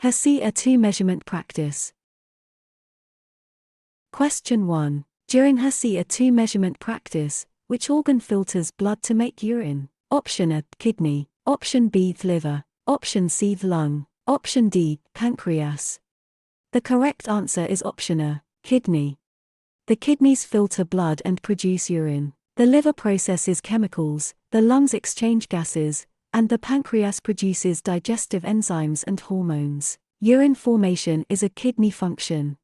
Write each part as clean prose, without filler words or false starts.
HESI A2 Measurement Practice. Question 1. During HESI A2 measurement practice, which organ filters blood to make urine? Option A, kidney. Option B, liver. Option C, lung. Option D, pancreas. The correct answer is option A, kidney. The kidneys filter blood and produce urine. The liver processes chemicals, the lungs exchange gases, and the pancreas produces digestive enzymes and hormones. Urine formation is a kidney function.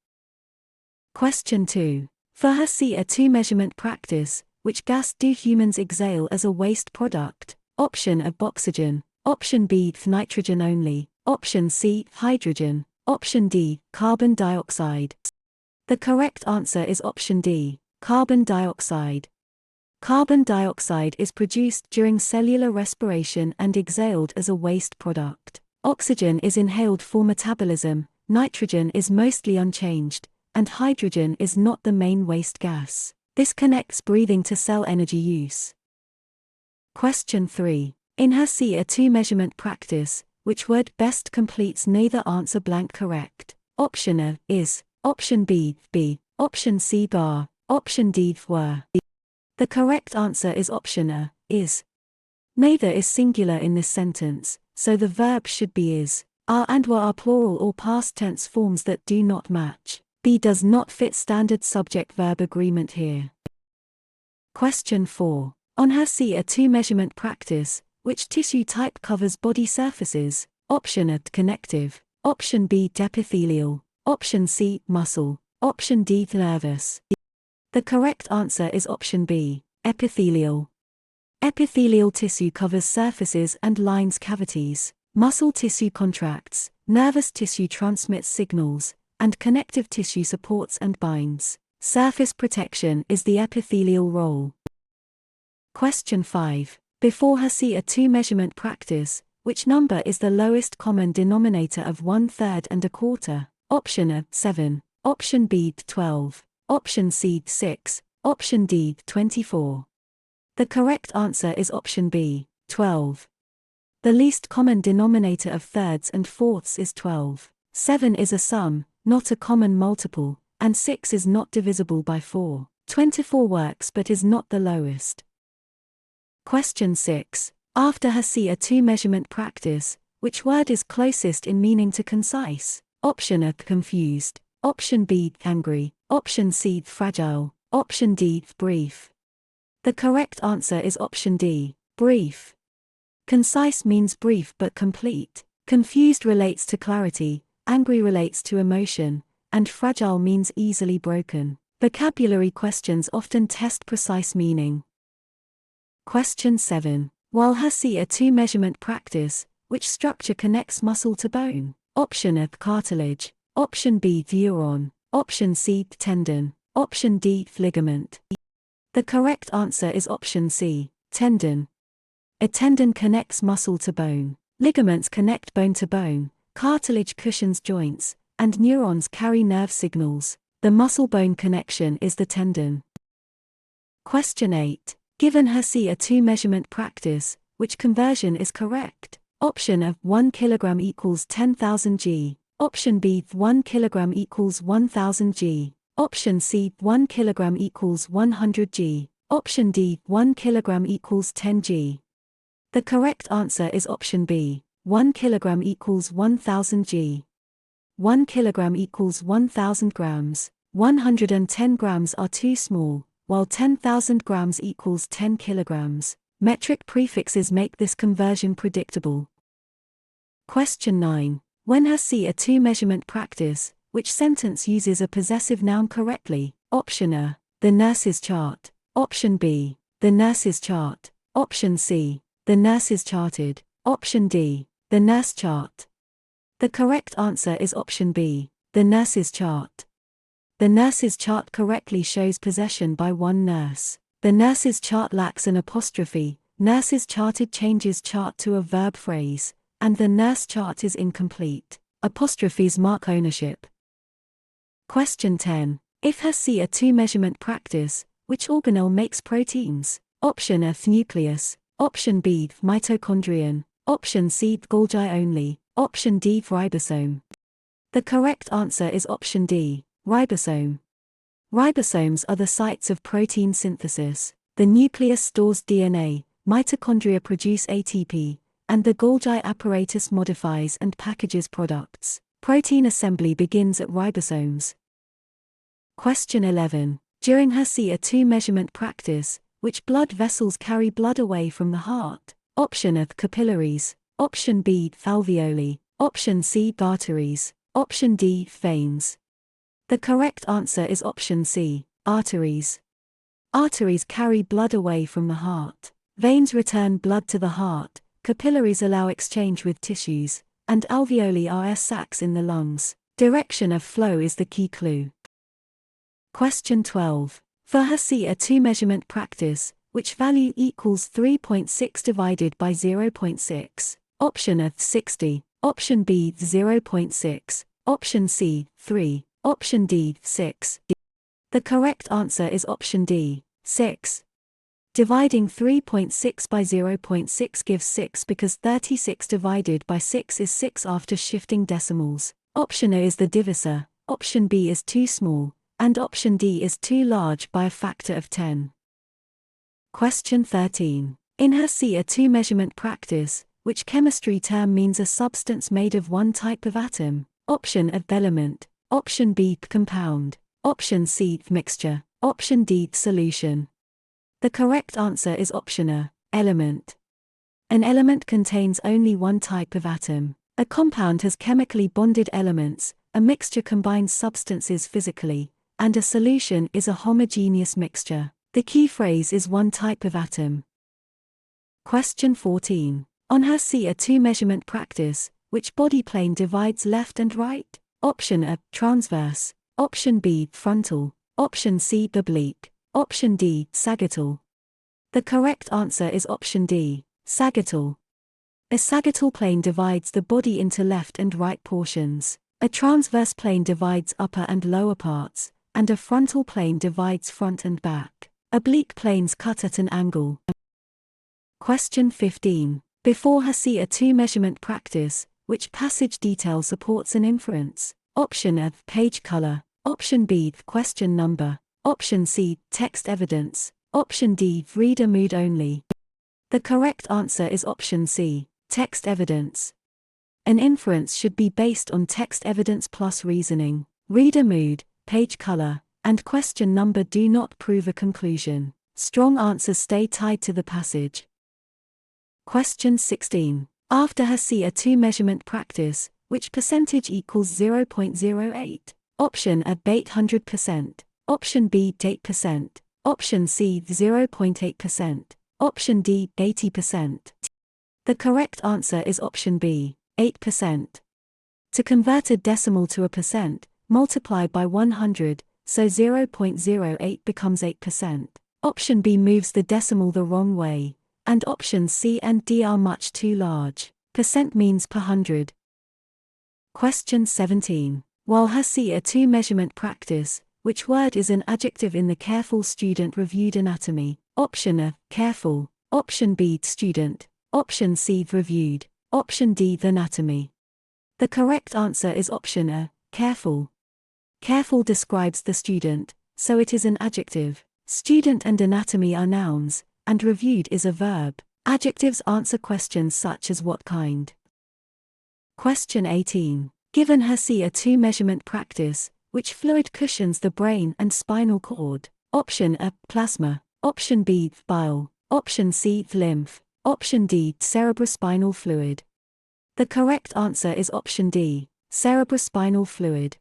Question 2. For HESI A2 measurement practice, which gas do humans exhale as a waste product? Option A, oxygen. Option B, nitrogen only. Option C, hydrogen. Option D, carbon dioxide. The correct answer is option D, carbon dioxide. Carbon dioxide is produced during cellular respiration and exhaled as a waste product. Oxygen is inhaled for metabolism, nitrogen is mostly unchanged, and hydrogen is not the main waste gas. This connects breathing to cell energy use. Question 3. In HESI A2 measurement practice, which word best completes neither answer blank correct? Option A, is. Option B, be. Option C, bar. Option D, were. The correct answer is option A, is. Neither is singular in this sentence, so the verb should be is. Are and were are plural or past tense forms that do not match. B does not fit standard subject-verb agreement here. Question 4. On HESI A2 measurement practice, which tissue type covers body surfaces? Option A, connective. Option B, epithelial. Option C, muscle. Option D, nervous. The correct answer is option B, epithelial. Epithelial tissue covers surfaces and lines cavities. Muscle tissue contracts, nervous tissue transmits signals, and connective tissue supports and binds. Surface protection is the epithelial role. Question 5. Before HESI A2 measurement practice, which number is the lowest common denominator of 1/3 and 1/4? Option A, 7. Option B, 12. Option C, 6. Option D, 24. The correct answer is option B, 12. The least common denominator of thirds and fourths is 12. 7 is a sum, not a common multiple, and 6 is not divisible by 4. 24 works but is not the lowest. Question 6. After HESI A2 measurement practice, which word is closest in meaning to concise? Option A, confused. Option B, angry. Option C, fragile. Option D, brief. The correct answer is option D, brief. Concise means brief but complete. Confused relates to clarity, angry relates to emotion, and fragile means easily broken. Vocabulary questions often test precise meaning. Question 7. While HESI A2 measurement practice, which structure connects muscle to bone? Option A, cartilage. Option B, neuron. Option C, tendon. Option D, ligament. The correct answer is option C, tendon. A tendon connects muscle to bone. Ligaments connect bone to bone. Cartilage cushions joints, and neurons carry nerve signals. The muscle-bone connection is the tendon. Question 8. Given HESI A2 measurement practice, which conversion is correct? Option A, 1 kg equals 10,000 g. Option B, 1 kg equals 1,000 g. Option C, 1 kg equals 100 g. Option D, 1 kg equals 10 g. The correct answer is option B, 1 kg equals 1,000 g. 1 kg equals 1,000 grams. 110 grams are too small, while 10,000 grams equals 10 kilograms. Metric prefixes make this conversion predictable. Question 9. When HESI A2 measurement practice, which sentence uses a possessive noun correctly? Option A, the nurse's chart. Option B, the nurse's chart. Option C, the nurse is charted. Option D, the nurse chart. The correct answer is option B, the nurse's chart. The nurse's chart correctly shows possession by one nurse. The nurse's chart lacks an apostrophe. Nurse's charted changes chart to a verb phrase, and the nurse chart is incomplete. Apostrophes mark ownership. Question 10. If HESI A2 measurement practice, which organelle makes proteins? Option A, nucleus. Option B, mitochondrion. Option C, Golgi only. Option D, ribosome. The correct answer is option D, ribosome. Ribosomes are the sites of protein synthesis. The nucleus stores DNA, mitochondria produce ATP, and the Golgi apparatus modifies and packages products. Protein assembly begins at ribosomes. Question 11. During HESI A2 measurement practice, which blood vessels carry blood away from the heart? Option A, capillaries. Option B, alveoli. Option C, arteries. Option D, veins. The correct answer is option C, arteries. Arteries carry blood away from the heart. Veins return blood to the heart, capillaries allow exchange with tissues, and alveoli are air sacs in the lungs. Direction of flow is the key clue. Question 12. For HESI A2 measurement practice, which value equals 3.6 divided by 0.6? Option A, 60. Option B, 0.6. Option C, 3. Option D, 6. The correct answer is option D, 6. Dividing 3.6 by 0.6 gives 6 because 36 divided by 6 is 6 after shifting decimals. Option A is the divisor, option B is too small, and option D is too large by a factor of 10. Question 13. In HESI A2 measurement practice, which chemistry term means a substance made of one type of atom? Option A, element. Option B, compound. Option C, mixture. Option D, solution. The correct answer is option A, element. An element contains only one type of atom. A compound has chemically bonded elements, a mixture combines substances physically, and a solution is a homogeneous mixture. The key phrase is one type of atom. Question 14. On HESI A2 measurement practice, which body plane divides left and right? Option A, transverse. Option B, frontal. Option C, oblique. Option D, sagittal. The correct answer is option D, sagittal. A sagittal plane divides the body into left and right portions. A transverse plane divides upper and lower parts, and a frontal plane divides front and back. Oblique planes cut at an angle. Question 15. Before HESI A2 measurement practice, which passage detail supports an inference? Option A, page color. Option B, question number. Option C, text evidence. Option D, reader mood only. The correct answer is option C, text evidence. An inference should be based on text evidence plus reasoning. Reader mood, page color, and question number do not prove a conclusion. Strong answers stay tied to the passage. Question 16. After HESI A2 measurement practice, which percentage equals 0.08? Option A, 800%. Option B, 8%. Option C, 0.8%. Option D, 80%. The correct answer is option B, 8%. To convert a decimal to a percent, multiply by 100, so 0.08 becomes 8%. Option B moves the decimal the wrong way, and options C and D are much too large. Percent means per hundred. Question 17. While HESI A2 measurement practice, which word is an adjective in the careful student reviewed anatomy? Option A, careful. Option B, student. Option C, reviewed. Option D, the anatomy. The correct answer is option A, careful. Careful describes the student, so it is an adjective. Student and anatomy are nouns, and reviewed is a verb. Adjectives answer questions such as what kind. Question 18. Given HESI A2 measurement practice, which fluid cushions the brain and spinal cord? Option A, plasma. Option B, bile. Option C, lymph. Option D, cerebrospinal fluid. The correct answer is option D, cerebrospinal fluid.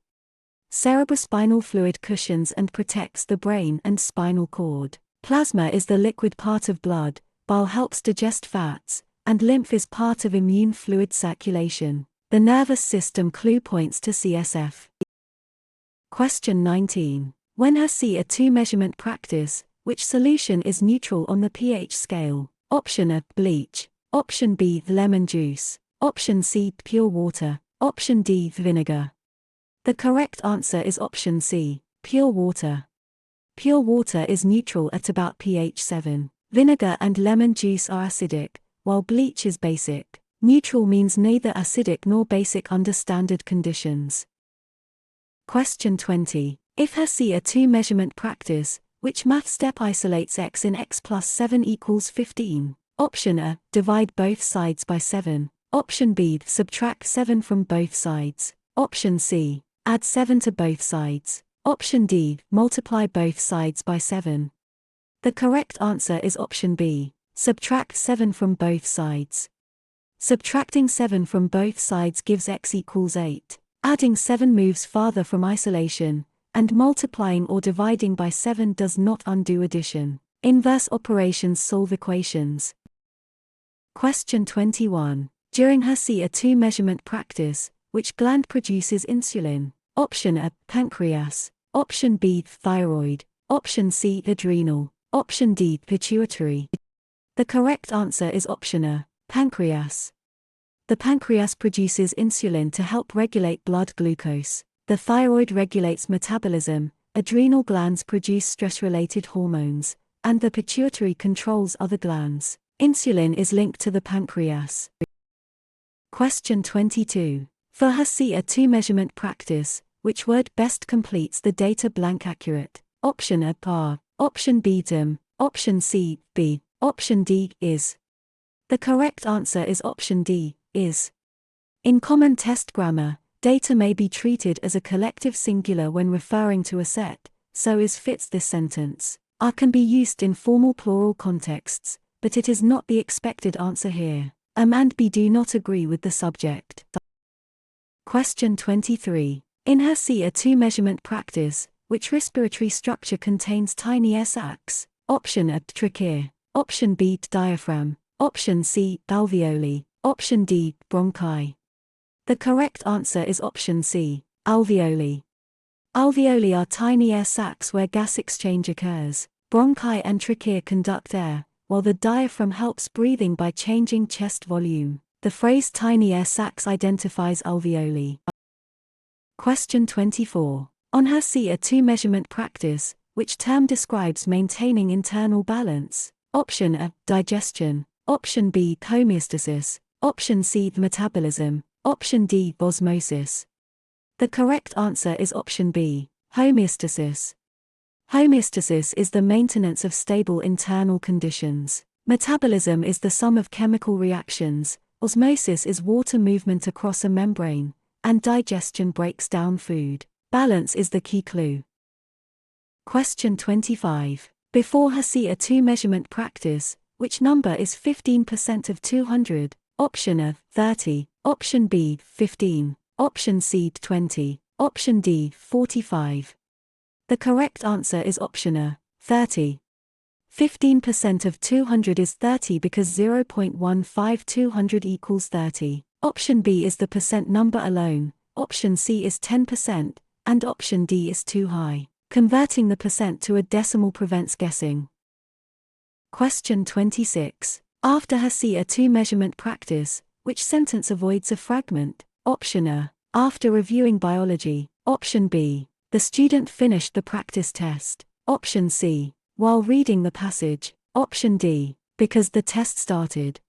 Cerebrospinal fluid cushions and protects the brain and spinal cord. Plasma is the liquid part of blood, bile helps digest fats, and lymph is part of immune fluid circulation. The nervous system clue points to CSF. Question 19. When HESI A2 measurement practice, which solution is neutral on the pH scale? Option A, bleach. Option B, lemon juice. Option C, pure water. Option D, vinegar. The correct answer is option C, pure water. Pure water is neutral at about pH 7. Vinegar and lemon juice are acidic, while bleach is basic. Neutral means neither acidic nor basic under standard conditions. Question 20. If HESI A2 measurement practice, which math step isolates x in x plus 7 equals 15? Option A, divide both sides by 7. Option B, subtract 7 from both sides. Option C, add 7 to both sides. Option D, multiply both sides by 7. The correct answer is option B, subtract 7 from both sides. Subtracting 7 from both sides gives x equals 8. Adding 7 moves farther from isolation, and multiplying or dividing by 7 does not undo addition. Inverse operations solve equations. Question 21. During HESI A2 measurement practice, which gland produces insulin? Option A, pancreas. Option B, thyroid. Option C, adrenal. Option D, pituitary. The correct answer is option A, pancreas. The pancreas produces insulin to help regulate blood glucose. The thyroid regulates metabolism, adrenal glands produce stress-related hormones, and the pituitary controls other glands. Insulin is linked to the pancreas. Question 22. For HESI A2 measurement practice, which word best completes the data blank accurate? Option A, par. Option B, dim. Option C, B. Option D, is. The correct answer is option D, is. In common test grammar, data may be treated as a collective singular when referring to a set, so is fits this sentence. Are can be used in formal plural contexts, but it is not the expected answer here. And B do not agree with the subject. Question 23. In HESI A2 measurement practice, which respiratory structure contains tiny air sacs? Option A, trachea. Option B, diaphragm. Option C, alveoli. Option D, bronchi. The correct answer is option C, alveoli. Alveoli are tiny air sacs where gas exchange occurs. Bronchi and trachea conduct air, while the diaphragm helps breathing by changing chest volume. The phrase tiny air sacs identifies alveoli. Question 24. On HESI A2 measurement practice, which term describes maintaining internal balance? Option A, digestion. Option B, homeostasis. Option C, metabolism. Option D, osmosis. The correct answer is option B, homeostasis. Homeostasis is the maintenance of stable internal conditions. Metabolism is the sum of chemical reactions, osmosis is water movement across a membrane, and digestion breaks down food. Balance is the key clue. Question 25. Before HESI A2 measurement practice, which number is 15% of 200? Option A, 30. Option B, 15. Option C, 20. Option D, 45. The correct answer is option A, 30. 15% of 200 is 30 because 0.15 200 equals 30. Option B is the percent number alone, option C is 10%, and option D is too high. Converting the percent to a decimal prevents guessing. Question 26. After HESI A2 measurement practice, which sentence avoids a fragment? Option A, after reviewing biology. Option B, the student finished the practice test. Option C, while reading the passage. Option D, because the test started.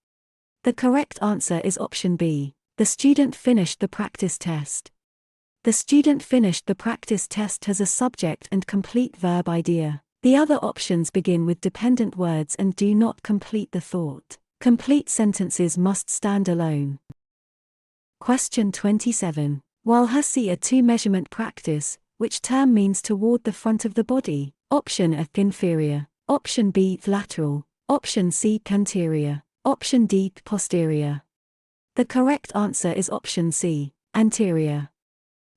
The correct answer is option B, the student finished the practice test. The student finished the practice test has a subject and complete verb idea. The other options begin with dependent words and do not complete the thought. Complete sentences must stand alone. Question 27. While HESI A2 measurement practice, which term means toward the front of the body? Option A, inferior. Option B, lateral. Option C, anterior. Option D, posterior. The correct answer is option C, anterior.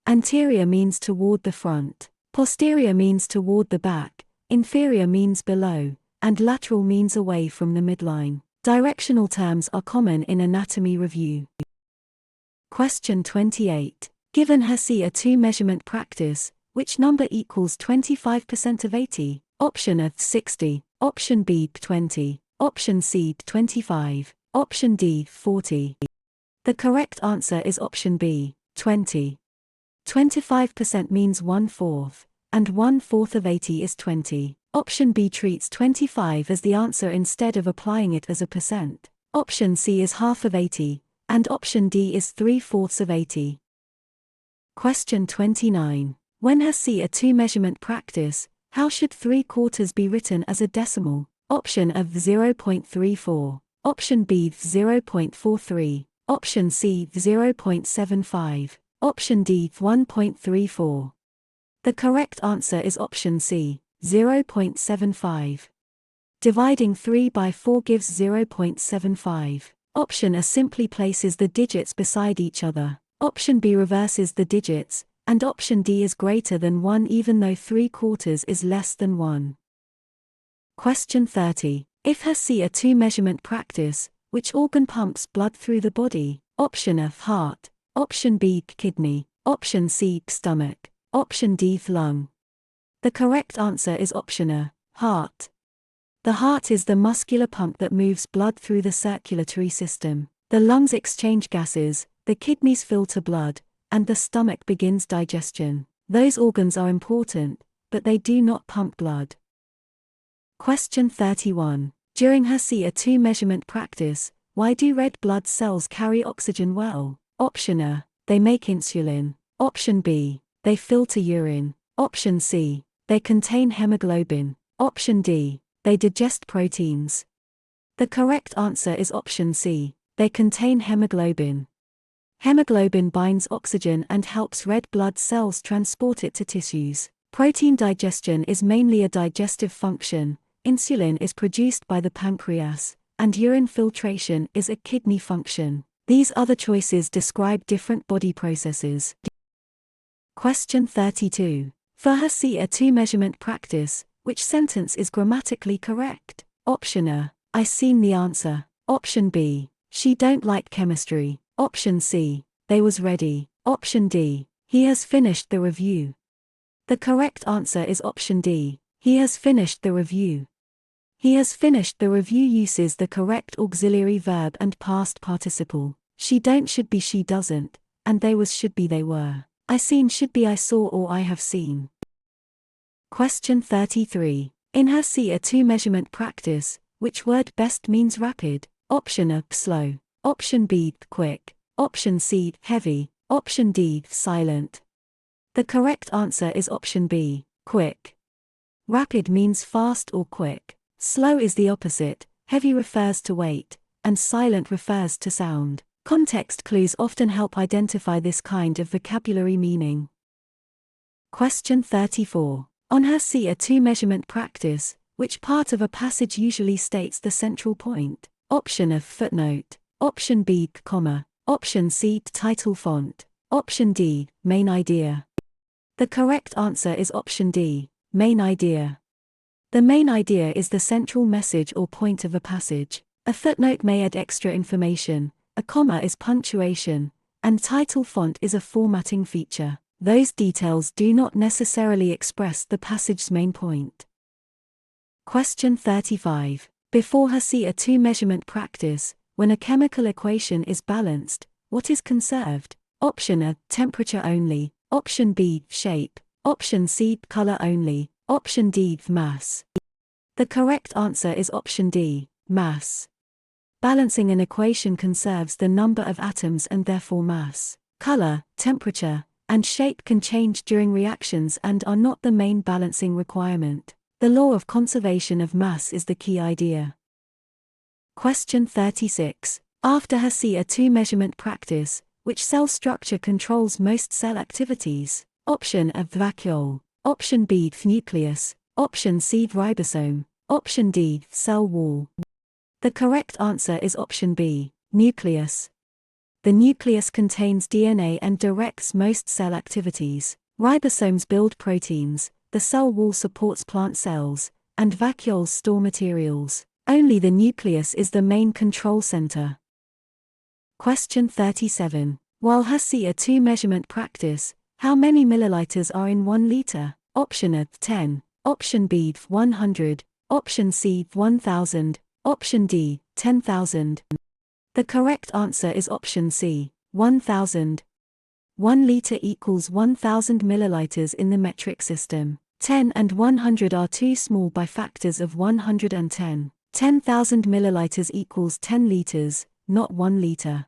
Anterior means toward the front. Posterior means toward the back. Inferior means below, and lateral means away from the midline. Directional terms are common in anatomy review. Question 28. Given HESI A2 measurement practice, which number equals 25% of 80? Option A, 60. Option B, 20. Option C, 25. Option D, 40. The correct answer is option B, 20. 25% means 1/4, and 1/4 of 80 is 20. Option B treats 25 as the answer instead of applying it as a percent. Option C is half of 80, and option D is 3/4 of 80. Question 29. When HESI A2 measurement practice, how should 3/4 be written as a decimal? Option of 0.34, option B 0.43, option C 0.75, option D 1.34. The correct answer is option C, 0.75. Dividing 3 by 4 gives 0.75. Option A simply places the digits beside each other. Option B reverses the digits, and option D is greater than 1 even though 3/4 is less than 1. Question 30. If HESI A2 measurement practice, which organ pumps blood through the body? Option A heart, option B kidney, option C stomach, option D lung. The correct answer is option A, heart. The heart is the muscular pump that moves blood through the circulatory system. The lungs exchange gases, the kidneys filter blood, and the stomach begins digestion. Those organs are important, but they do not pump blood. Question 31. During HESI A2 measurement practice, why do red blood cells carry oxygen well? Option A, they make insulin. Option B, they filter urine. Option C, they contain hemoglobin. Option D, they digest proteins. The correct answer is option C, they contain hemoglobin. Hemoglobin binds oxygen and helps red blood cells transport it to tissues. Protein digestion is mainly a digestive function, insulin is produced by the pancreas, and urine filtration is a kidney function. These other choices describe different body processes. Question 32. For HESI A2 measurement practice, which sentence is grammatically correct? Option A, I seen the answer. Option B, she don't like chemistry. Option C, they was ready. Option D, he has finished the review. The correct answer is option D, he has finished the review. He has finished the review uses the correct auxiliary verb and past participle. She don't should be she doesn't, and they was should be they were. I seen should be I saw or I have seen. Question 33. In HESI A2 measurement practice, which word best means rapid? Option A, slow. Option B, quick. Option C, heavy. Option D, silent. The correct answer is option B, quick. Rapid means fast or quick. Slow is the opposite, heavy refers to weight, and silent refers to sound. Context clues often help identify this kind of vocabulary meaning. Question 34. On HESI A2 measurement practice, which part of a passage usually states the central point? Option A, footnote. Option B, comma. Option C, title font. Option D, main idea. The correct answer is option D, main idea. The main idea is the central message or point of a passage. A footnote may add extra information, a comma is punctuation, and title font is a formatting feature. Those details do not necessarily express the passage's main point. Question 35. Before HESI A2 measurement practice, when a chemical equation is balanced, what is conserved? Option A, temperature only. Option B, shape. Option C, color only. Option D, mass. The correct answer is option D, mass. Balancing an equation conserves the number of atoms and therefore mass. Color, temperature, and shape can change during reactions and are not the main balancing requirement. The law of conservation of mass is the key idea. Question 36. After HESI A2 measurement practice, which cell structure controls most cell activities? Option A, vacuole. Option B, nucleus. Option C, ribosome. Option D, cell wall. The correct answer is option B, nucleus. The nucleus contains DNA and directs most cell activities. Ribosomes build proteins, the cell wall supports plant cells, and vacuoles store materials. Only the nucleus is the main control center. Question 37. While HESI A2 measurement practice, how many milliliters are in 1 liter? Option A, 10. Option B, 100. Option C, 1000. Option D, 10,000. The correct answer is option C, 1000. 1 liter equals 1000 milliliters in the metric system. 10 and 100 are too small by factors of 110. 10,000 milliliters equals 10 liters, not 1 liter.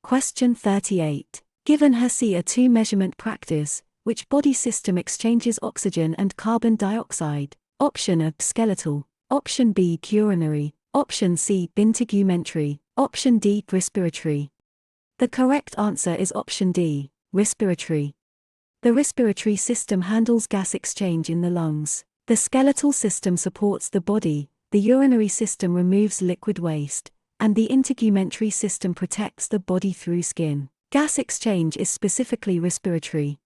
Question 38. Given HESI A2 measurement practice, which body system exchanges oxygen and carbon dioxide? Option A, skeletal. Option B, urinary. Option C, integumentary. Option D, respiratory. The correct answer is option D, respiratory. The respiratory system handles gas exchange in the lungs. The skeletal system supports the body, the urinary system removes liquid waste, and the integumentary system protects the body through skin. Gas exchange is specifically respiratory.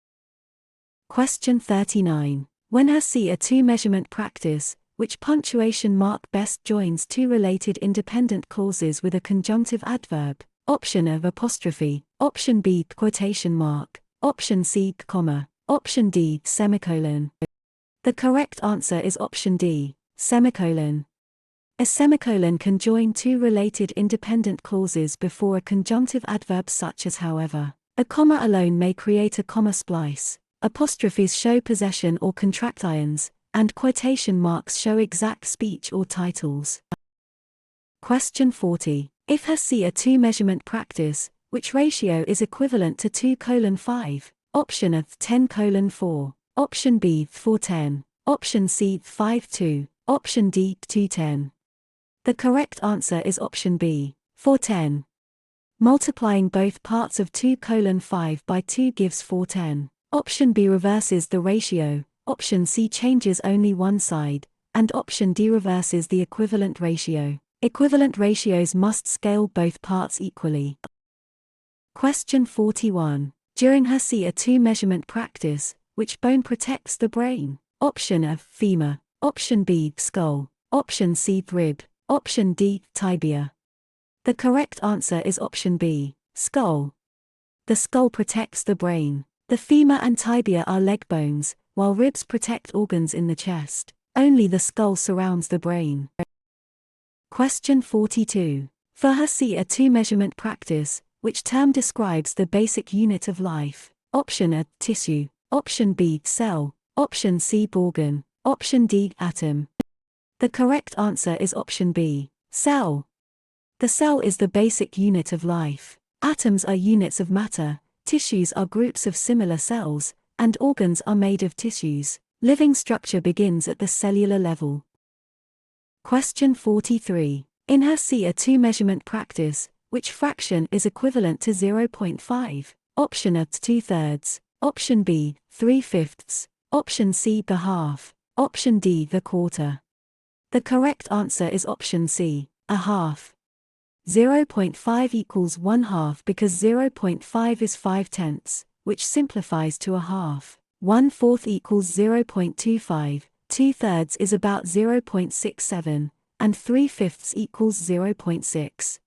Question 39. When HESI A2 measurement practice, which punctuation mark best joins two related independent clauses with a conjunctive adverb? Option A, apostrophe. Option B, quotation mark. Option C, comma. Option D, semicolon. The correct answer is option D, semicolon. A semicolon can join two related independent clauses before a conjunctive adverb such as however. A comma alone may create a comma splice. Apostrophes show possession or contractions, and quotation marks show exact speech or titles. Question 40. If HESI A2 measurement practice, which ratio is equivalent to 2:5? Option A, 10:4. Option B, 4:10. Option C, 5:2. Option D, 2:10. The correct answer is option B, 4:10. Multiplying both parts of 2:5 by 2 gives 4:10. Option B reverses the ratio, option C changes only one side, and option D reverses the equivalent ratio. Equivalent ratios must scale both parts equally. Question 41. During HESI A2 measurement practice, which bone protects the brain? Option A, femur. Option B, skull. Option C, rib. Option D, tibia. The correct answer is option B, skull. The skull protects the brain. The femur and tibia are leg bones, while ribs protect organs in the chest. Only the skull surrounds the brain. Question 42. For HESI A2 measurement practice, which term describes the basic unit of life? Option A, tissue. Option B, cell. Option C, organ. Option D, atom. The correct answer is option B, cell. The cell is the basic unit of life. Atoms are units of matter, tissues are groups of similar cells, and organs are made of tissues. Living structure begins at the cellular level. Question 43. In HESI A2 measurement practice, which fraction is equivalent to 0.5? Option A, 2/3. Option B, 3/5. Option C, the half. Option D, the quarter. The correct answer is option C, a half. 0.5 equals 1/2 because 0.5 is 5/10, which simplifies to a half. 1/4 equals 0.25, 2/3 is about 0.67, and 3/5 equals 0.6.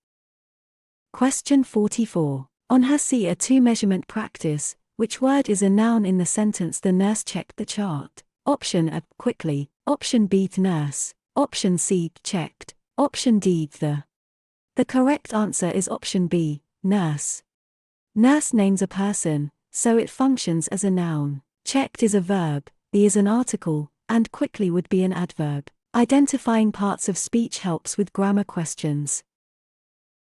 Question 44. On HESI A2 measurement practice, which word is a noun in the sentence "The nurse checked the chart"? Option A, quickly. Option B, nurse. Option C, checked. Option D, the. The correct answer is option B, nurse. Nurse names a person, so it functions as a noun. Checked is a verb, the is an article, and quickly would be an adverb. Identifying parts of speech helps with grammar questions.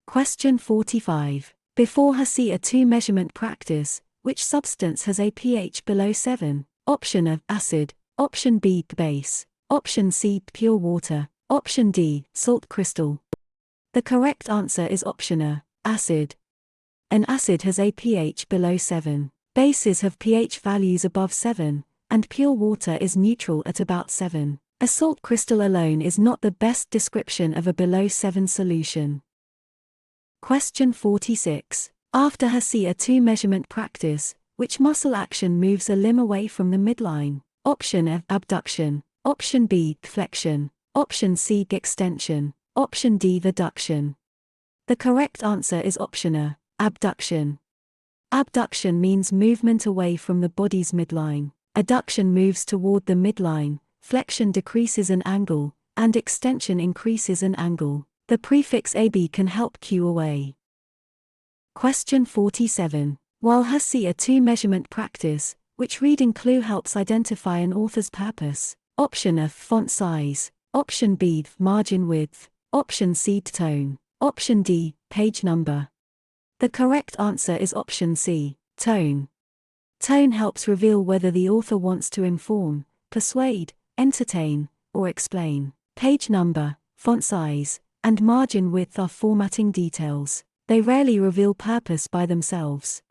Question 45. Before HESI A2 measurement practice, which substance has a pH below 7? Option A, acid. Option B, base. Option C, pure water. Option D, salt crystal. The correct answer is option A, acid. An acid has a pH below 7. Bases have pH values above 7, and pure water is neutral at about 7. A salt crystal alone is not the best description of a below 7 solution. Question 46. After HESI A2 measurement practice, which muscle action moves a limb away from the midline? Option A, abduction. Option B, flexion. Option C, extension. Option D, adduction. The correct answer is option A, abduction. Abduction means movement away from the body's midline. Adduction moves toward the midline, flexion decreases an angle, and extension increases an angle. The prefix AB can help cue away. Question 47. While HESI A2 measurement practice, which reading clue helps identify an author's purpose? Option A, font size. Option B, margin width. Option C, tone. Option D, page number. The correct answer is option C, tone. Tone helps reveal whether the author wants to inform, persuade, entertain, or explain. Page number, font size, and margin width are formatting details. They rarely reveal purpose by themselves.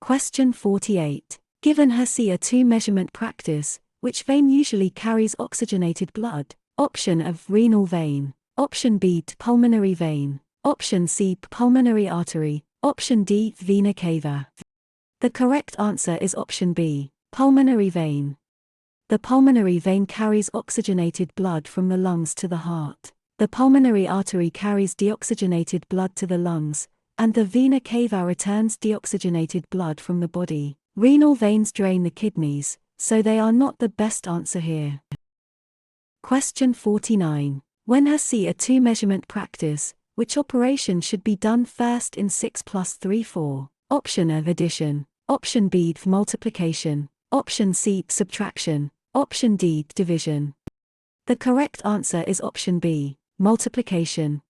Question 48. Given HESI A2 measurement practice, which vein usually carries oxygenated blood? Option of renal vein. Option B pulmonary vein. Option C pulmonary artery. Option D vena cava. The correct answer is option B, pulmonary vein. The pulmonary vein carries oxygenated blood from the lungs to the heart. The pulmonary artery carries deoxygenated blood to the lungs, and the vena cava returns deoxygenated blood from the body. Renal veins drain the kidneys, so they are not the best answer here. Question 49. When HESI A2 measurement practice, which operation should be done first in 6+3/4? Option A addition. Option B multiplication. Option C subtraction. Option D division. The correct answer is option B, multiplication.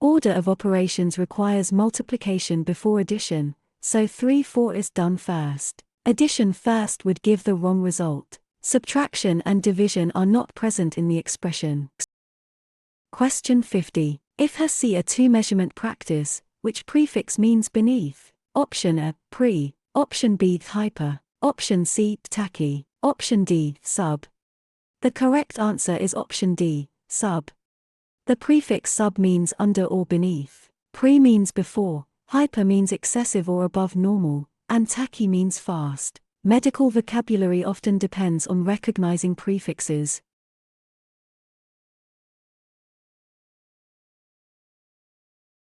Order of operations requires multiplication before addition, so 3/4 is done first. Addition first would give the wrong result. Subtraction and division are not present in the expression. Question 50. If HESI A2 measurement practice, which prefix means beneath? Option A, pre. Option B, hyper. Option C, tachy. Option D, sub. The correct answer is option D, sub. The prefix sub means under or beneath. Pre means before, hyper means excessive or above normal, and tachy means fast. Medical vocabulary often depends on recognizing prefixes.